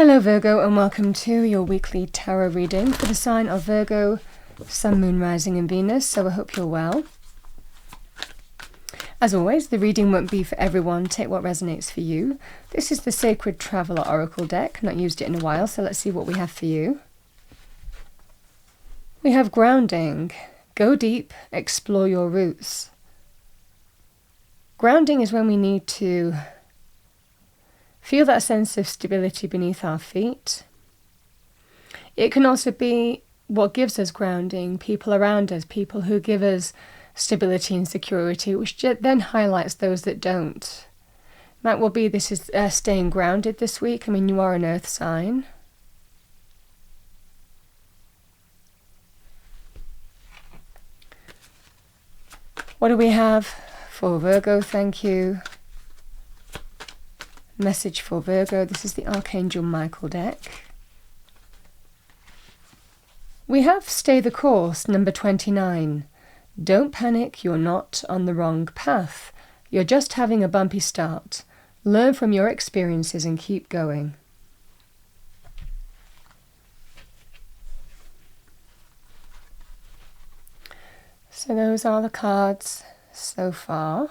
Hello Virgo, and welcome to your weekly tarot reading for the sign of Virgo, Sun, Moon, Rising and Venus, so I hope you're well. As always, the reading won't be for everyone, take what resonates for you. This is the Sacred Traveller Oracle deck, not used it in a while, so let's see what we have for you. We have grounding. Go deep, explore your roots. Grounding is when we need to feel that sense of stability beneath our feet. It can also be what gives us grounding, people around us, people who give us stability and security, which then highlights those that don't. Might well be this is staying grounded this week. I mean, you are an earth sign. What do we have for Virgo? Thank you. Message for Virgo. This is the Archangel Michael deck. We have Stay the Course, number 29. Don't panic, you're not on the wrong path. You're just having a bumpy start. Learn from your experiences and keep going. So those are the cards so far.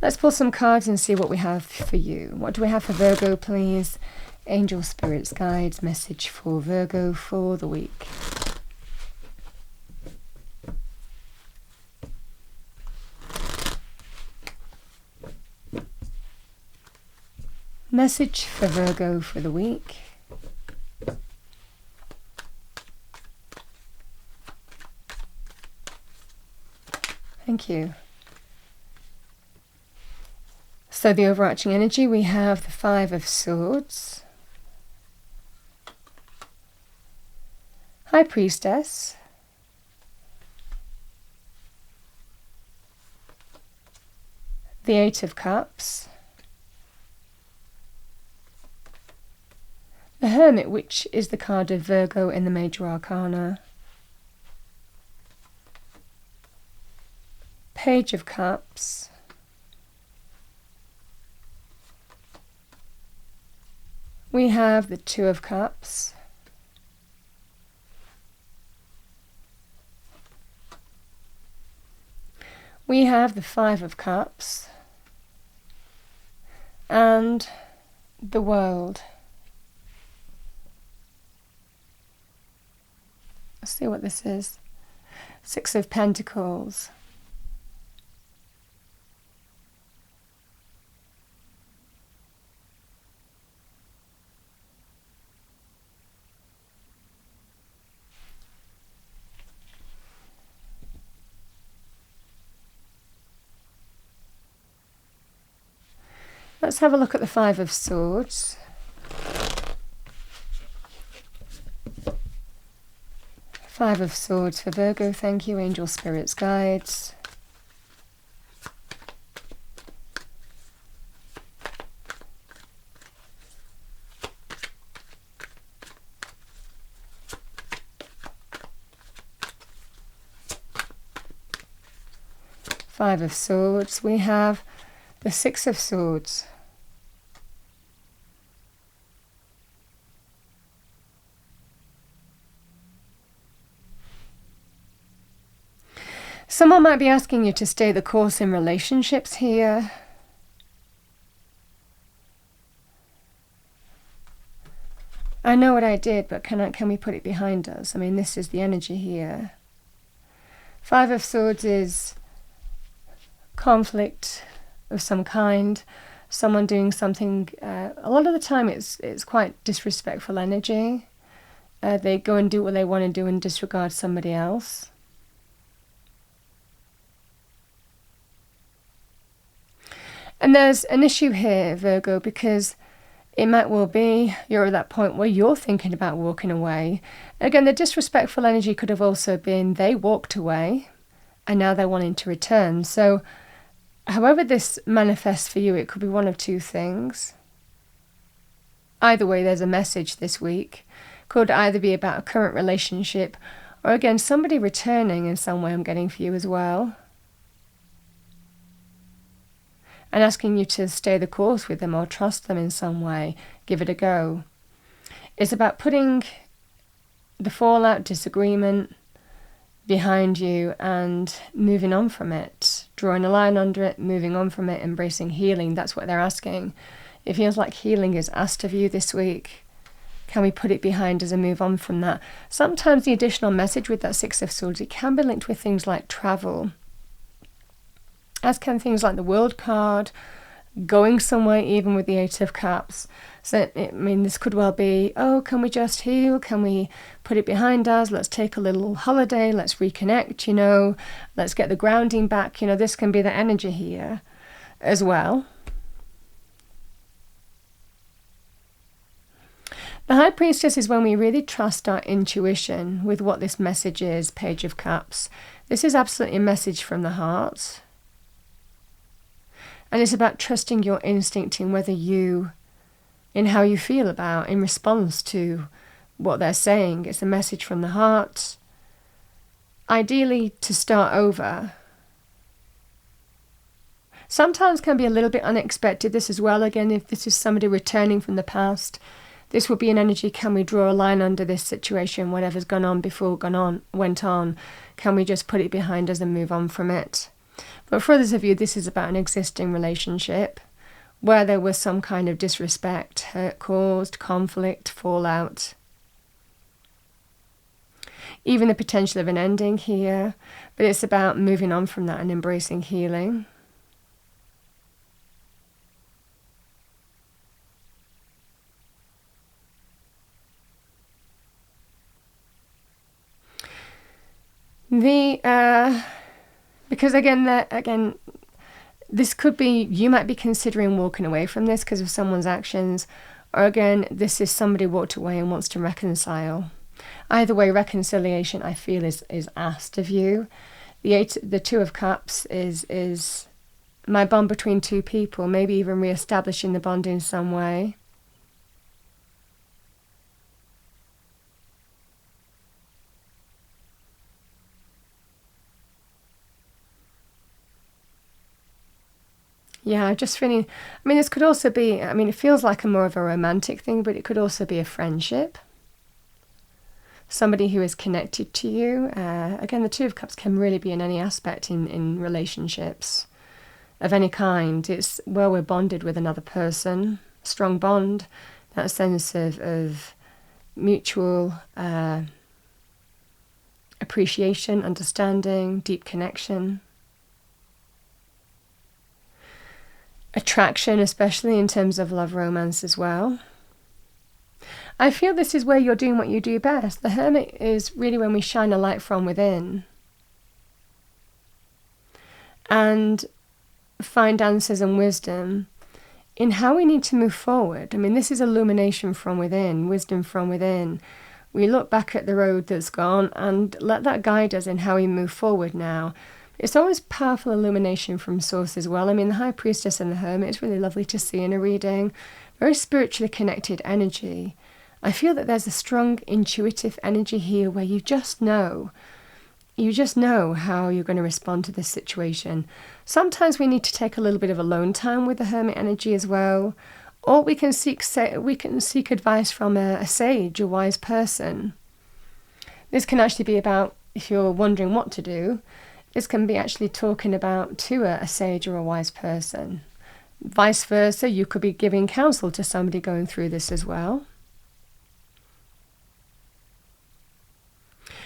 Let's pull some cards and see what we have for you. What do we have for Virgo, please? Angel, spirits, guides, message for Virgo for the week. Message for Virgo for the week. Thank you. So the overarching energy, we have the Five of Swords, High Priestess, the Eight of Cups, the Hermit, which is the card of Virgo in the Major Arcana, Page of Cups, we have the Two of Cups, we have the Five of Cups, and the World. Let's see what this is. Six of Pentacles. Let's have a look at the Five of Swords. Five of Swords for Virgo, thank you, angel, spirits, guides. Five of Swords, we have the Six of Swords. Someone might be asking you to stay the course in relationships here. I know what I did, but can we put it behind us? I mean, this is the energy here. Five of Swords is conflict of some kind, someone doing something, a lot of the time it's quite disrespectful energy. They go and do what they want to do and disregard somebody else. And there's an issue here, Virgo, because it might well be you're at that point where you're thinking about walking away. Again, the disrespectful energy could have also been they walked away and now they're wanting to return. So however this manifests for you, it could be one of two things. Either way, there's a message this week. Could either be about a current relationship or again, somebody returning in some way I'm getting for you as well. and asking you to stay the course with them or trust them in some way, give it a go. It's about putting the fallout, disagreement behind you and moving on from it, drawing a line under it, moving on from it, embracing healing. That's what they're asking. It feels like healing is asked of you this week. Can we put it behind us and move on from that? Sometimes the additional message with that Six of Swords, it can be linked with things like travel, as can things like the World card, going somewhere, even with the Eight of Cups. So, I mean, this could well be, oh, can we just heal? Can we put it behind us? Let's take a little holiday. Let's reconnect, let's get the grounding back. This can be the energy here as well. The High Priestess is when we really trust our intuition with what this message is, Page of Cups. This is absolutely a message from the heart. And it's about trusting your instinct in in how you feel in response to what they're saying. It's a message from the heart. Ideally, to start over. Sometimes can be a little bit unexpected, this as well. Again, if this is somebody returning from the past, this would be an energy, can we draw a line under this situation, whatever's gone on before went on, can we just put it behind us and move on from it? But for others of you, this is about an existing relationship where there was some kind of disrespect, hurt caused, conflict, fallout. Even the potential of an ending here, but it's about moving on from that and embracing healing. Because again, this could be, you might be considering walking away from this because of someone's actions, or again, this is somebody walked away and wants to reconcile. Either way, reconciliation, I feel, is asked of you. The Two of Cups is my bond between two people, maybe even re-establishing the bond in some way. Yeah, just feeling, this could also be, it feels like more of a romantic thing, but it could also be a friendship. Somebody who is connected to you. Again, the Two of Cups can really be in any aspect in relationships of any kind. It's where we're bonded with another person, strong bond, that sense of mutual appreciation, understanding, deep connection. Attraction, especially in terms of love romance as well. I feel this is where you're doing what you do best. The Hermit is really when we shine a light from within and find answers and wisdom in how we need to move forward. This is illumination from within, wisdom from within. We look back at the road that's gone and let that guide us in how we move forward now. It's always powerful illumination from source as well. The High Priestess and the Hermit is really lovely to see in a reading. Very spiritually connected energy. I feel that there's a strong intuitive energy here where you just know how you're going to respond to this situation. Sometimes we need to take a little bit of alone time with the Hermit energy as well. Or we can seek advice from a sage, a wise person. This can actually be about, if you're wondering what to do, this can be actually talking about to a sage or a wise person. Vice versa, you could be giving counsel to somebody going through this as well.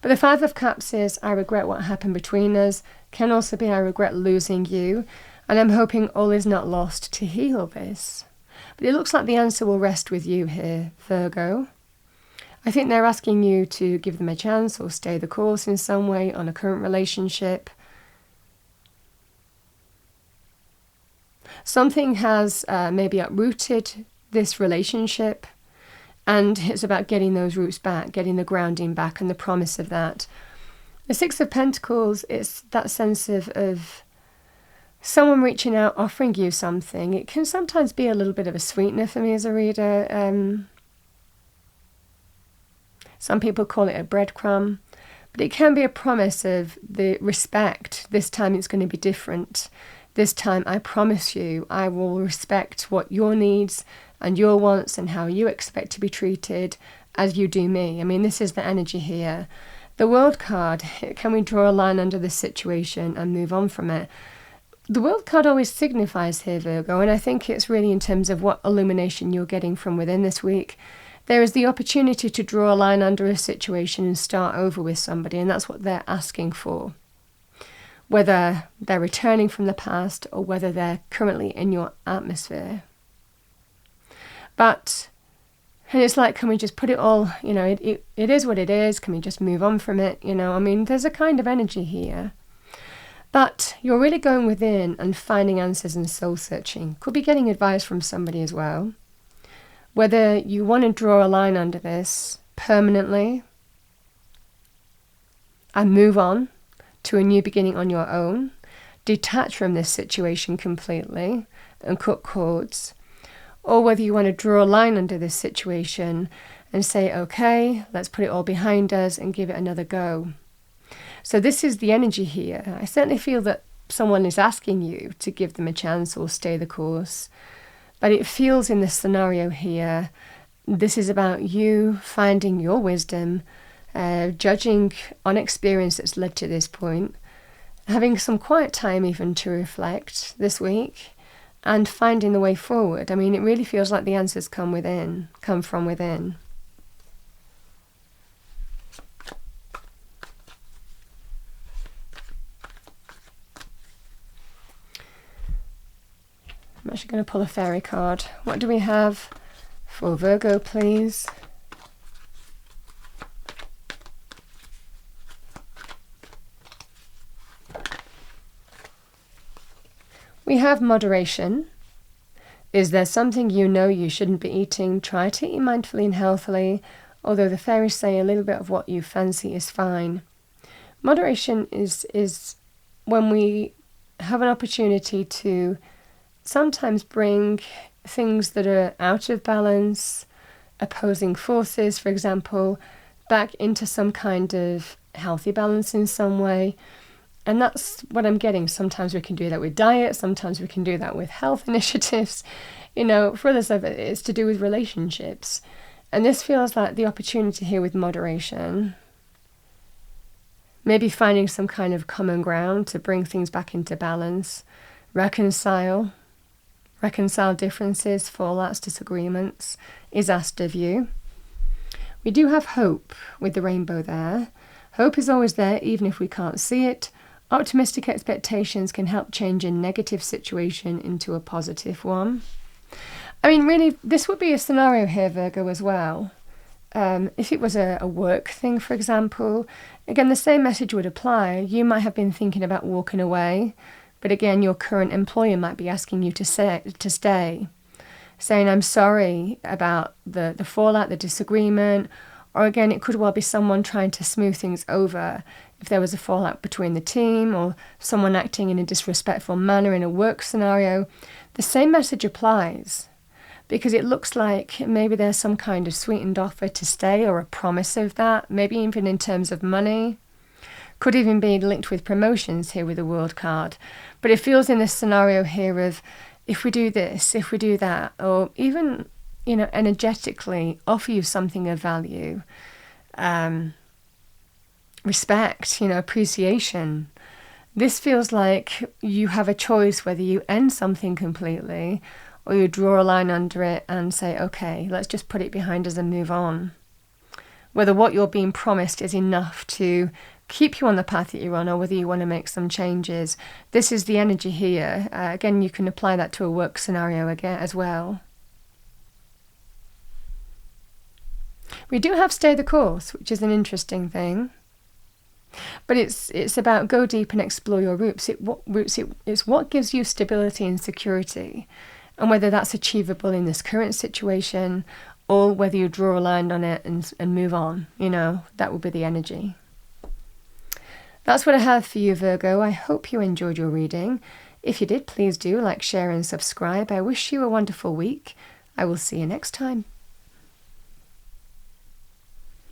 But the Five of Cups is, I regret what happened between us. Can also be, I regret losing you. And I'm hoping all is not lost to heal this. But it looks like the answer will rest with you here, Virgo. I think they're asking you to give them a chance or stay the course in some way on a current relationship. Something has maybe uprooted this relationship, and it's about getting those roots back, getting the grounding back and the promise of that. The Six of Pentacles is that sense of someone reaching out, offering you something. It can sometimes be a little bit of a sweetener for me as a reader. Some people call it a breadcrumb, but it can be a promise of the respect. This time it's going to be different. This time, I promise you, I will respect what your needs and your wants and how you expect to be treated as you do me. I mean, this is the energy here. The World card, can we draw a line under this situation and move on from it? The World card always signifies here, Virgo, and I think it's really in terms of what illumination you're getting from within this week. There is the opportunity to draw a line under a situation and start over with somebody, and that's what they're asking for. Whether they're returning from the past or whether they're currently in your atmosphere. But, and it's like, can we just put it all, it is what it is, can we just move on from it, I mean, there's a kind of energy here. But you're really going within and finding answers and soul searching. Could be getting advice from somebody as well. Whether you want to draw a line under this permanently and move on to a new beginning on your own, detach from this situation completely and cut cords, or whether you want to draw a line under this situation and say, okay, let's put it all behind us and give it another go. So this is the energy here. I certainly feel that someone is asking you to give them a chance or stay the course, but it feels in this scenario here, this is about you finding your wisdom, judging on experience that's led to this point, having some quiet time even to reflect this week, and finding the way forward. I mean, it really feels like the answers come from within. I'm actually going to pull a fairy card. What do we have for Virgo, please? We have moderation. Is there something you know you shouldn't be eating? Try to eat mindfully and healthily, although the fairies say a little bit of what you fancy is fine. Moderation is when we have an opportunity to sometimes bring things that are out of balance, opposing forces, for example, back into some kind of healthy balance in some way. And that's what I'm getting. Sometimes we can do that with diet. Sometimes we can do that with health initiatives. For others of it, it's to do with relationships. And this feels like the opportunity here with moderation. Maybe finding some kind of common ground to bring things back into balance. Reconcile differences, fallouts, disagreements is asked of you. We do have hope with the rainbow there. Hope is always there, even if we can't see it. Optimistic expectations can help change a negative situation into a positive one. I mean, really, this would be a scenario here, Virgo, as well. If it was a work thing, for example, again, the same message would apply. You might have been thinking about walking away, but again, your current employer might be asking you to stay, saying, I'm sorry about the fallout, the disagreement, or again, it could well be someone trying to smooth things over if there was a fallout between the team or someone acting in a disrespectful manner in a work scenario. The same message applies because it looks like maybe there's some kind of sweetened offer to stay or a promise of that, maybe even in terms of money. Could even be linked with promotions here with the World card. But it feels in this scenario here of if we do this, if we do that, or even, energetically offer you something of value, respect, appreciation. This feels like you have a choice whether you end something completely or you draw a line under it and say, okay, let's just put it behind us and move on. Whether what you're being promised is enough to keep you on the path that you're on or whether you want to make some changes. This is the energy here. Again, you can apply that to a work scenario again as well. We do have stay the course, which is an interesting thing. But it's about go deep and explore your roots. It's what gives you stability and security, and whether that's achievable in this current situation or whether you draw a line on it and move on. That will be the energy. That's what I have for you, Virgo. I hope you enjoyed your reading. If you did, please do like, share and subscribe. I wish you a wonderful week. I will see you next time.